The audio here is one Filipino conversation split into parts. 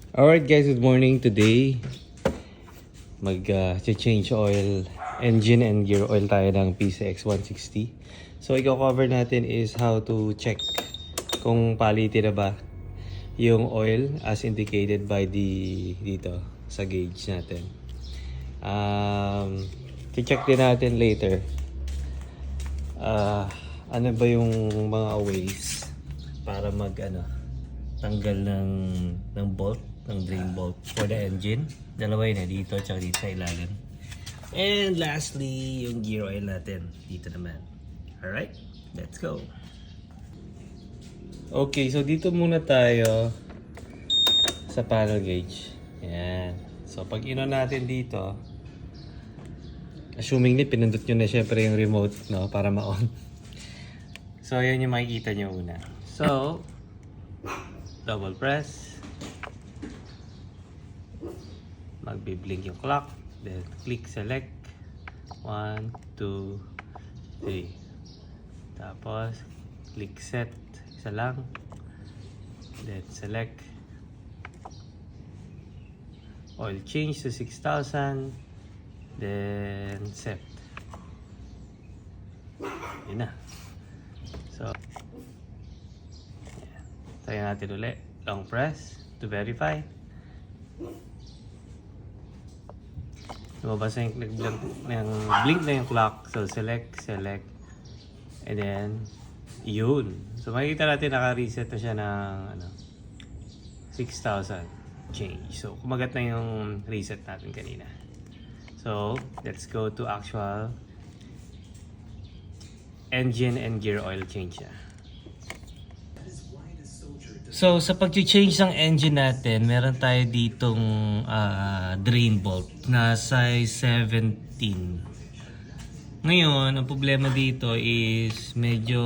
Alright guys, good morning. Today, mag-change oil, engine and gear oil tayo ng PCX 160. So, i-cover natin is how to check kung palitin na ba yung oil as indicated by dito sa gauge natin. I-check din natin later ano ba yung mga ways para tanggal ng bolt, ng drain bolt for the engine. Dalawa yun dito at dito sa ilalim. And lastly, yung gear oil natin dito naman. Alright, let's go. Okay, so dito muna tayo sa panel gauge. Yan. So pag ino natin dito, assuming pinindot nyo na syempre yung remote, no, para ma-on. So yan yung makikita nyo una. So double press, magbi-blink yung clock, then click select 1, 2, 3, tapos click set, isa lang, then select oil change to 6,000, then set. Yun na. So try natin ulit. Long press to verify. Lumabas na yung blink na yung clock. So select, and then yun. So makikita natin naka-reset na siya ng 6,000 change. So kumagat na yung reset natin kanina. So let's go to actual engine and gear oil change na. So sa pag-change ng engine natin, meron tayo ditong drain bolt na size 17. Ngayon, ang problema dito is medyo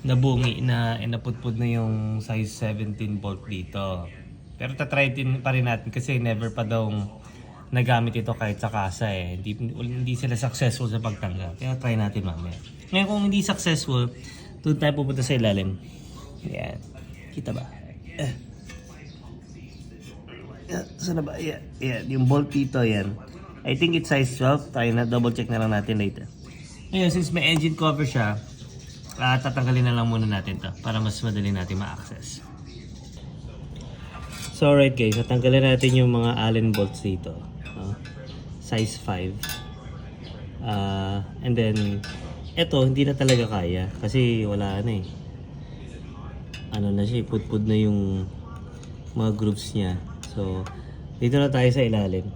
nabungi na, napudpud na yung size 17 bolt dito. Pero tatry din pa rin natin kasi never pa daw nagamit ito kahit sa kasa eh. Hindi sila successful sa pagtanggal. Kaya try natin mamaya. Ngayon kung hindi successful, doon tayo pupunta sa ilalim. Yan. Kita ba? Saan na ba? Yan. Yung bolt dito, yan. I think it's size 12. Tayo na, double check na lang natin later. Ngayon, since may engine cover siya, tatanggalin na lang muna natin to para mas madali natin ma-access. So alright guys, tatanggalin natin yung mga Allen bolts dito. Size 5. And then, eto, hindi na talaga kaya kasi wala na eh. Na siya, pudpud na yung mga grooves niya. So, dito na tayo sa ilalim.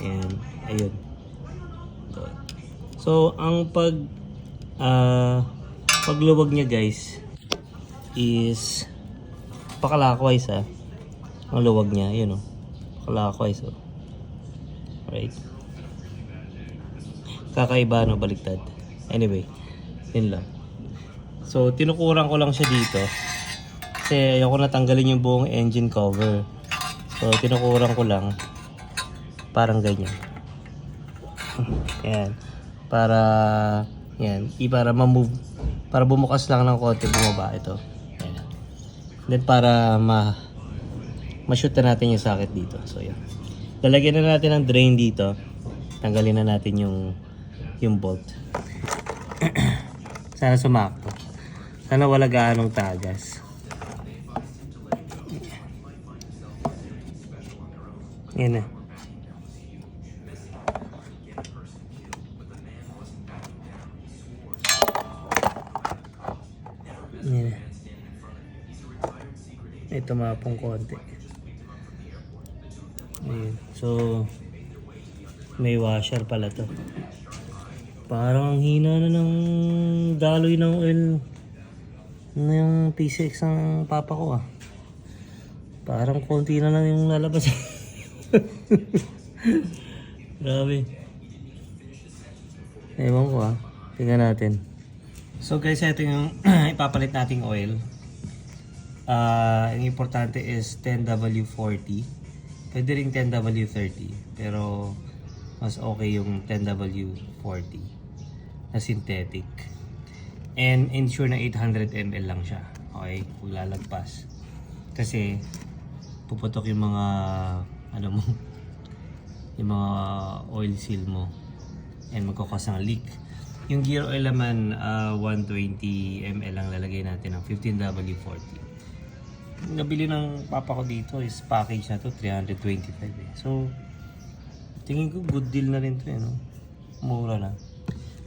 And, ayun. So, ang pagluwag niya guys is pakalakawise ang luwag niya, yun pakalakawise Alright. Kakaiba baliktad. Anyway, yun lang. So, tinukuran ko lang siya dito. Kasi ayoko natanggalin yung buong engine cover. So tinukuran ko lang. Parang ganyan. Ayan. Para ma-move. Para bumukas lang ng konti, bumaba ito. Ayan. Then para ma-shoot na natin yung socket dito. So yan. Lalagyan na natin ng drain dito. Tanggalin na natin yung bolt. Sana sumakto. Sana wala gaanong tagas. Yan na. Yan na. May tumapong konti. Ayan. So, may washer pala to. Parang ang hina na ng daloy ng oil na yung PCX ng papa ko Parang konti na lang yung lalabas. Grabe. Ewan ko tingnan natin. So guys, ito yung ipapalit nating oil. Ang importante is 10W40. Pwede rin 10W30. Pero mas okay yung 10W40 na synthetic. And ensure na 800 ml lang siya. Okay, huwag lalagpas. Kasi puputok yung mga ano mo, yung mga oil seal mo and magkakos ng leak. Yung gear oil naman 120 ml lang lalagay natin ng 15W40. Nabili ng papa ko dito is package na to 325 eh. So tingin ko good deal na rin to eh, no? Mura na.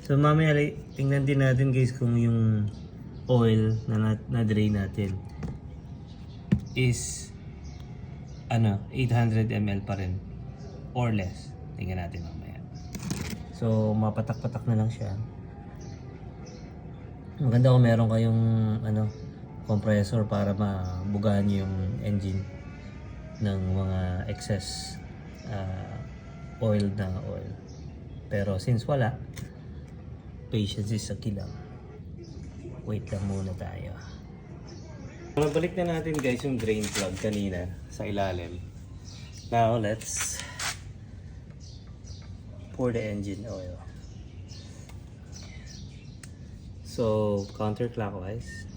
So mamaya tingnan din natin guys kung yung oil na drain natin is 800 ml pa rin or less. Tingnan natin mamaya. So mapatak-patak na lang siya. Maganda kung meron kayong compressor para mabugahan yung engine ng mga excess oil na oil. Pero since wala, patience is a key lang. Wait lang muna tayo. Balik na natin guys yung drain plug kanina sa ilalim. Now let's pour the engine oil. So counterclockwise.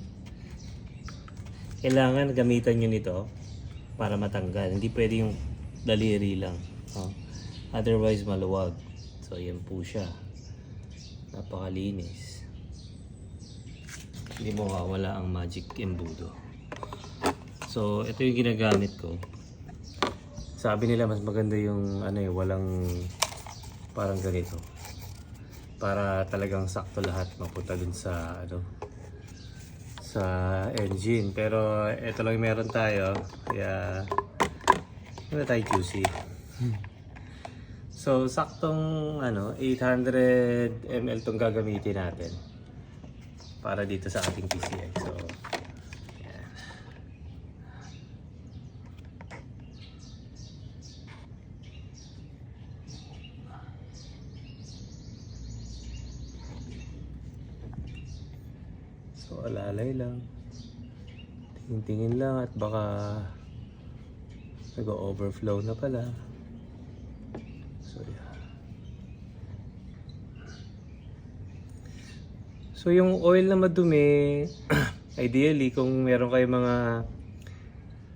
Kailangan gamitan nyo nito para matanggal. Hindi pwede yung daliri lang. Otherwise maluwag. So yan po siya. Napakalinis. Hindi mo wala ang magic embudo. So ito yung ginagamit ko. Sabi nila mas maganda yung walang parang ganito. Para talagang sakto lahat mapunta dun sa sa engine. Pero ito lang yung meron tayo. Kaya wala tayo juicy. So saktong 800 ml tong gagamitin natin para dito sa ating PCX. So yan. So alalay lang. Tingin-tingin lang at baka nag-overflow na pala. So yeah. So yung oil na madumi, ideally kung meron kayong mga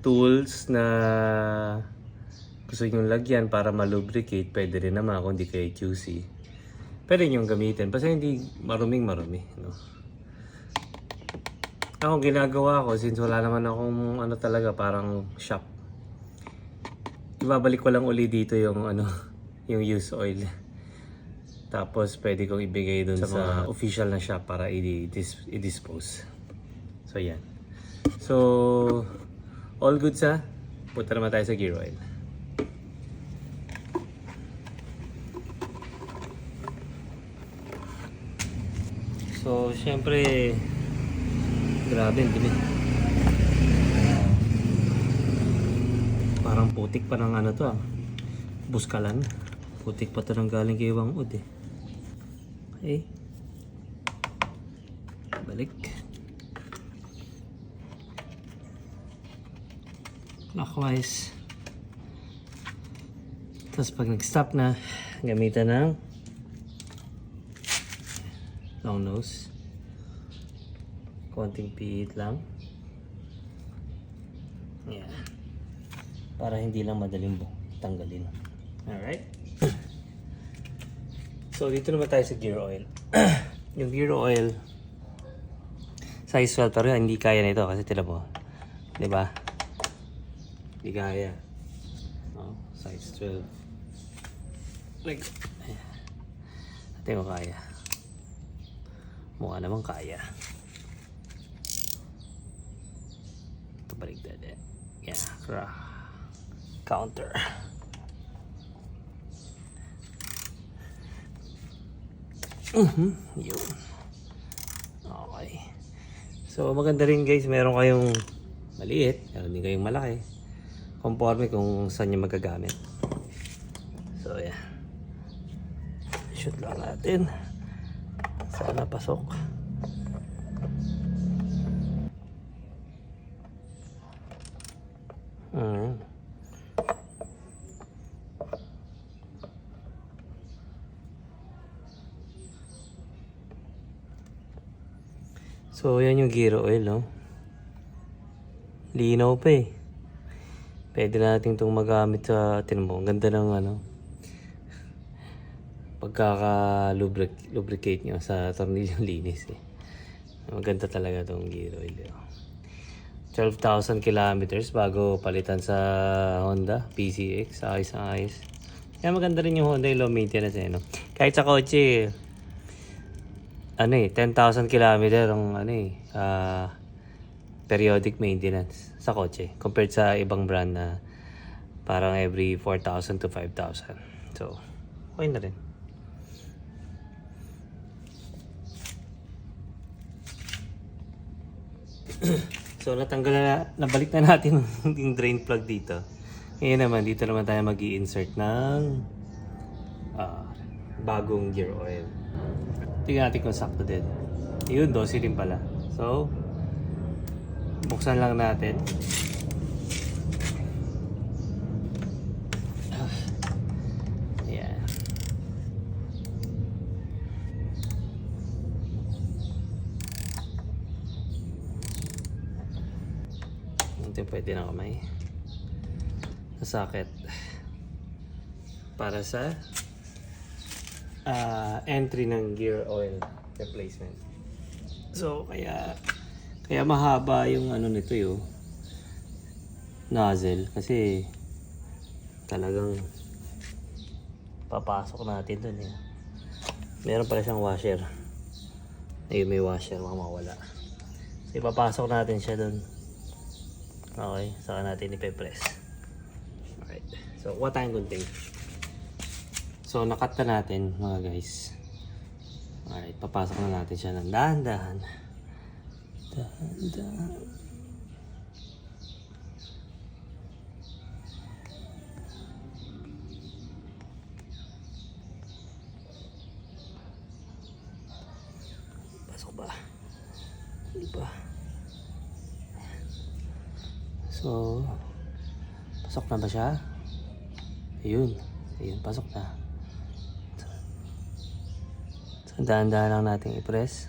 tools na gusto nyo lagyan para malubricate, pwede rin naman kung hindi kayo QC. Pwede nyo gamitin, basta hindi maruming-marumi. No? Ako ginagawa ko, since wala naman akong talaga parang shop, ibabalik ko lang uli dito yung yung used oil. Tapos pwede kong ibigay dun sa official na shop para i-dispose. So yan. So all good sa? Punta naman tayo sa gear oil. So syempre grabe ang dumi. Parang putik pa ng to buskalan. Putik pa to ng galing kay Wangud eh. Okay. Balik. Clockwise. Tapos pag nag-stop na, gamitan ng long nose. Konting pihit lang. Yan. Para hindi lang madaling tanggalin. Alright. So dito naman tayo sa gear oil. Yung gear oil size 12 pero hindi kaya nito kasi tila mo. 'Di ba? Hindi kaya. Size 12. Like ate ko kaya. Mukha naman kaya. Ito baliktad eh. Yeah, counter. Yun. Okay. So maganda rin guys, meron kayong maliit, meron din kayong malaki. Conforme kung saan nyo magagamit. So yeah. Shoot lang natin. Sana pasok. So yan yung gear oil, no? Linaw pa eh. Pwede natin itong magamit sa, tinan mo, ang ganda ng ano, pagkaka-lubricate nyo sa tornilyong linis eh. Maganda talaga itong gear oil. 12,000 kilometers bago palitan sa Honda PCX. Ayos na ayos. Kaya maganda rin yung Honda, yung low maintenance eh, no? Kahit sa kotse, ano eh, 10,000 kilometer ang ano eh, periodic maintenance sa kotse compared sa ibang brand na parang every 4,000 to 5,000. So, okay na rin. So, natanggal na, nabalik na natin yung drain plug dito. Ngayon naman, dito naman tayo mag-i-insert ng bagong gear oil. Tingnan natin kung sakto din. Yun, 12 din pala. So, buksan lang natin. Yan. Ito pwede na kamay. Sa socket. Para sa entry ng gear oil replacement. So, kaya mahaba yung ano nito yung nozzle kasi talagang papasok natin dun eh. Meron pala siyang washer. Ayun, may washer, mawala. So, ipapasok natin siya dun. Okay, saka natin ipe-press. Alright, so what tayong gunting. So, nakat na natin mga guys. Alright, papasok na natin siya ng dahan-dahan. Dahan-dahan. Pasok ba? Hindi ba? So, pasok na ba siya? Ayun. Ayun, pasok na. So, dahan-dahan lang natin i-press.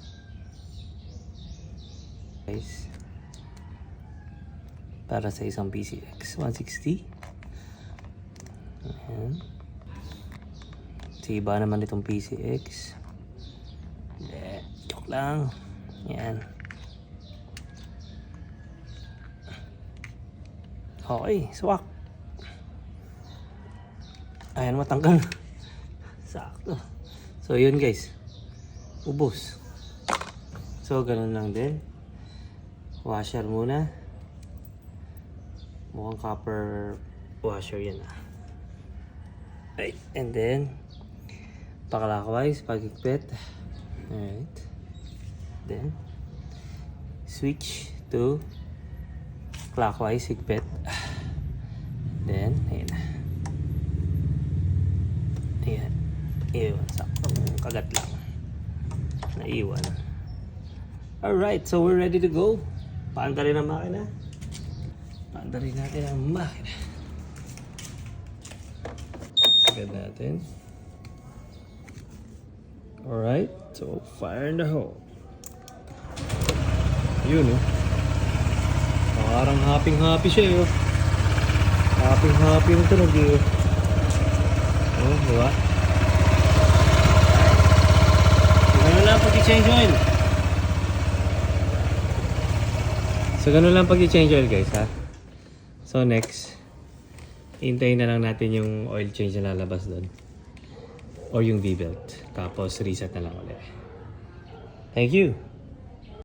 Guys. Para sa isang PCX 160. Ayan. So, iba naman itong PCX. Joke lang. Ayan. Okay, swak. Ayan, matanggal. Sakto. So, yun guys. Ubos. So, ganun lang din. Washer muna. Mukhang copper washer yan ah. Right. And then, pakalakawise, pagigpit. Alright. Then, switch to clockwise higpit. Then, ayan. Ayan. Iwan. Saktong kagat lang. Naiwan. Alright, so we're ready to go. Paanda rin ang makina. Paanda rin natin ang makina. Sagad natin. Alright, so fire in the hole. Yun oh. Parang happy siya eh. Happy yung tunog eh. Oh, diba? Ganun lang pag-i-change oil. So, ganun lang pag-i-change oil guys ha. So, next. Hintayin na lang natin yung oil change na lalabas doon. Or yung V-belt. Tapos, reset na lang ulit. Thank you!